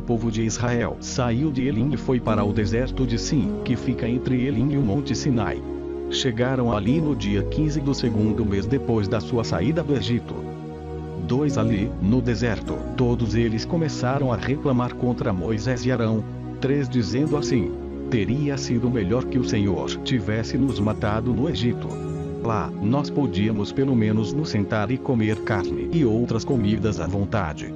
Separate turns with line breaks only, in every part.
povo de Israel saiu de Elim e foi para o deserto de Sim, que fica entre Elim e o monte Sinai. Chegaram ali no dia 15 do segundo mês depois da sua saída do Egito. 2 Ali, no deserto, todos eles começaram a reclamar contra Moisés e Arão. 3 Dizendo assim: teria sido melhor que o Senhor tivesse nos matado no Egito. Lá, nós podíamos pelo menos nos sentar e comer carne e outras comidas à vontade.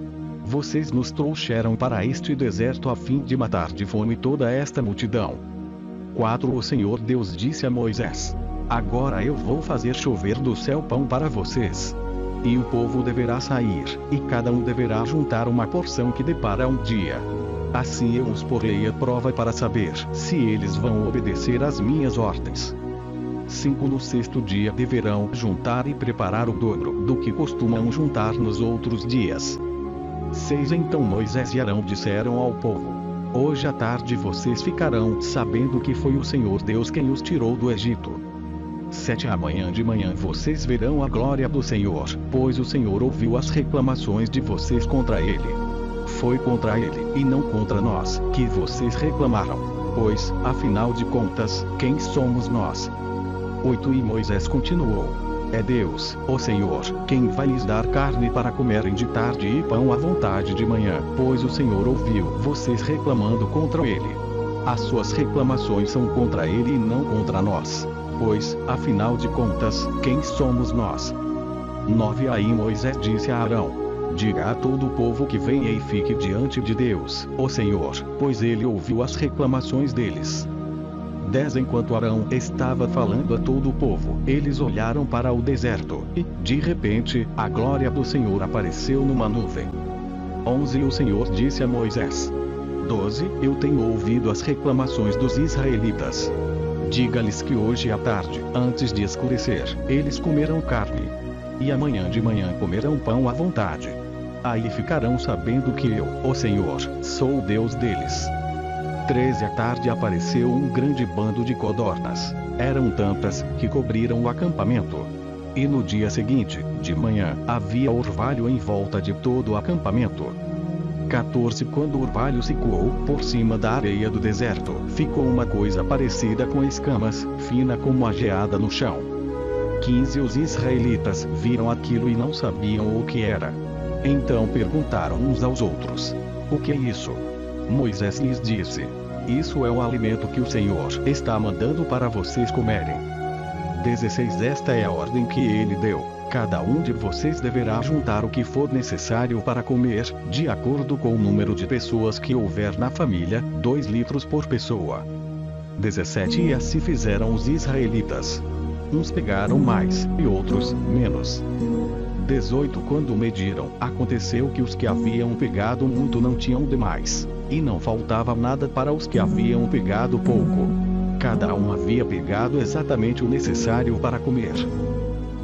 Vocês nos trouxeram para este deserto a fim de matar de fome toda esta multidão. 4 O Senhor Deus disse a Moisés: agora eu vou fazer chover do céu pão para vocês. E o povo deverá sair, e cada um deverá juntar uma porção que dê para um dia. Assim eu os porei à prova para saber se eles vão obedecer às minhas ordens. 5 No sexto dia deverão juntar e preparar o dobro do que costumam juntar nos outros dias. 6 Então Moisés e Arão disseram ao povo: hoje à tarde vocês ficarão sabendo que foi o Senhor Deus quem os tirou do Egito. 7 Amanhã de manhã vocês verão a glória do Senhor, pois o Senhor ouviu as reclamações de vocês contra ele. Foi contra ele, e não contra nós, que vocês reclamaram, pois, afinal de contas, quem somos nós? 8 E Moisés continuou: é Deus, o Senhor, quem vai lhes dar carne para comerem de tarde e pão à vontade de manhã, pois o Senhor ouviu vocês reclamando contra ele. As suas reclamações são contra ele e não contra nós. Pois, afinal de contas, quem somos nós? 9 Aí Moisés disse a Arão: diga a todo o povo que venha e fique diante de Deus, o Senhor, pois ele ouviu as reclamações deles. 10 Enquanto Arão estava falando a todo o povo, eles olharam para o deserto, e, de repente, a glória do Senhor apareceu numa nuvem. 11 O Senhor disse a Moisés: 12 Eu tenho ouvido as reclamações dos israelitas. Diga-lhes que hoje à tarde, antes de escurecer, eles comerão carne. E amanhã de manhã comerão pão à vontade. Aí ficarão sabendo que eu, o Senhor, sou o Deus deles. 13 À tarde apareceu um grande bando de codornas. Eram tantas, que cobriram o acampamento. E no dia seguinte, de manhã, havia orvalho em volta de todo o acampamento. 14 Quando o orvalho se coou por cima da areia do deserto, ficou uma coisa parecida com escamas, fina como a geada no chão. 15 Os israelitas viram aquilo e não sabiam o que era. Então perguntaram uns aos outros: o que é isso? Moisés lhes disse: isso é o alimento que o Senhor está mandando para vocês comerem. 16 Esta é a ordem que ele deu: cada um de vocês deverá juntar o que for necessário para comer, de acordo com o número de pessoas que houver na família, 2 litros por pessoa. 17 E assim fizeram os israelitas. Uns pegaram mais, e outros, menos. 18 Quando mediram, aconteceu que os que haviam pegado muito não tinham demais, e não faltava nada para os que haviam pegado pouco. Cada um havia pegado exatamente o necessário para comer.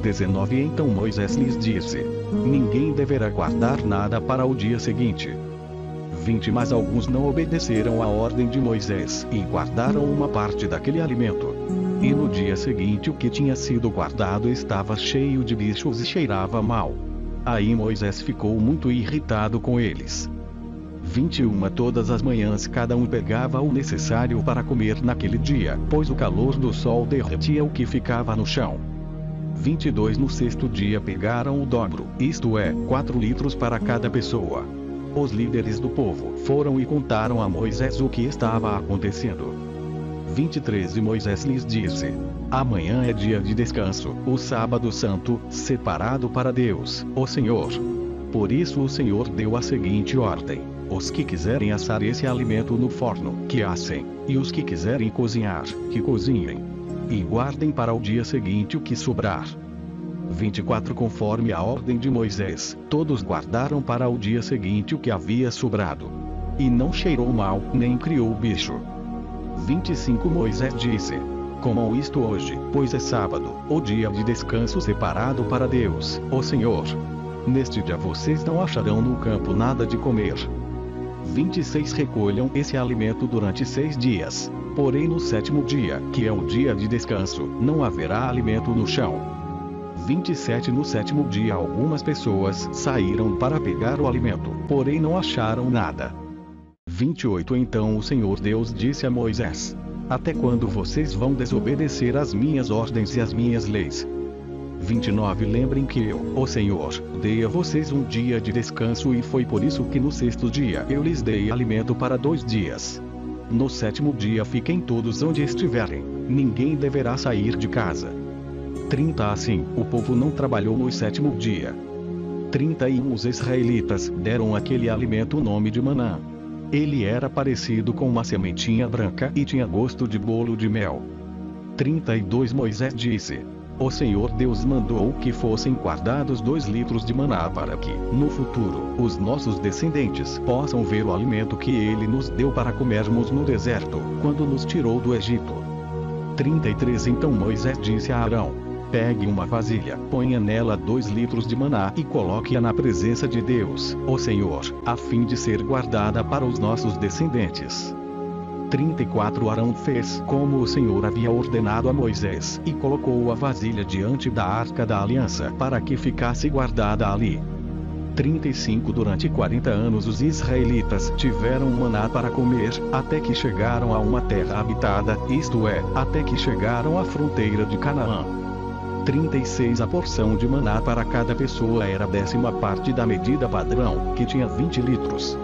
19 Então Moisés lhes disse: ninguém deverá guardar nada para o dia seguinte. 20 Mas alguns não obedeceram à ordem de Moisés, e guardaram uma parte daquele alimento. E no dia seguinte o que tinha sido guardado estava cheio de bichos e cheirava mal. Aí Moisés ficou muito irritado com eles. 21 Todas as manhãs cada um pegava o necessário para comer naquele dia, pois o calor do sol derretia o que ficava no chão. 22 No sexto dia pegaram o dobro, isto é, 4 litros para cada pessoa. Os líderes do povo foram e contaram a Moisés o que estava acontecendo. 23 E Moisés lhes disse: amanhã é dia de descanso, o sábado santo, separado para Deus, o Senhor. Por isso o Senhor deu a seguinte ordem: os que quiserem assar esse alimento no forno, que assem, e os que quiserem cozinhar, que cozinhem. E guardem para o dia seguinte o que sobrar. 24 Conforme a ordem de Moisés, todos guardaram para o dia seguinte o que havia sobrado. E não cheirou mal, nem criou bicho. 25 Moisés disse: comam isto hoje, pois é sábado, o dia de descanso separado para Deus, o Senhor. Neste dia vocês não acharão no campo nada de comer. 26 Recolham esse alimento durante 6 dias. Porém no sétimo dia, que é o dia de descanso, não haverá alimento no chão. 27 No sétimo dia algumas pessoas saíram para pegar o alimento, porém não acharam nada. 28 Então o Senhor Deus disse a Moisés: Até quando vocês vão desobedecer às minhas ordens e às minhas leis? 29 Lembrem que eu, o Senhor, dei a vocês um dia de descanso e foi por isso que no sexto dia eu lhes dei alimento para 2 dias. No sétimo dia fiquem todos onde estiverem, ninguém deverá sair de casa. 30 Assim, o povo não trabalhou no sétimo dia. 31 Os israelitas deram àquele alimento o nome de maná. Ele era parecido com uma sementinha branca e tinha gosto de bolo de mel. 32 Moisés disse: O Senhor Deus mandou que fossem guardados 2 litros de maná para que, no futuro, os nossos descendentes possam ver o alimento que ele nos deu para comermos no deserto, quando nos tirou do Egito. 33 Então Moisés disse a Arão: Pegue uma vasilha, ponha nela 2 litros de maná e coloque-a na presença de Deus, o Senhor, a fim de ser guardada para os nossos descendentes. 34 Arão fez como o Senhor havia ordenado a Moisés e colocou a vasilha diante da arca da aliança para que ficasse guardada ali. 35 Durante 40 anos os israelitas tiveram maná para comer, até que chegaram a uma terra habitada, isto é, até que chegaram à fronteira de Canaã. 36 A porção de maná para cada pessoa era a 10ª parte da medida padrão, que tinha 20 litros.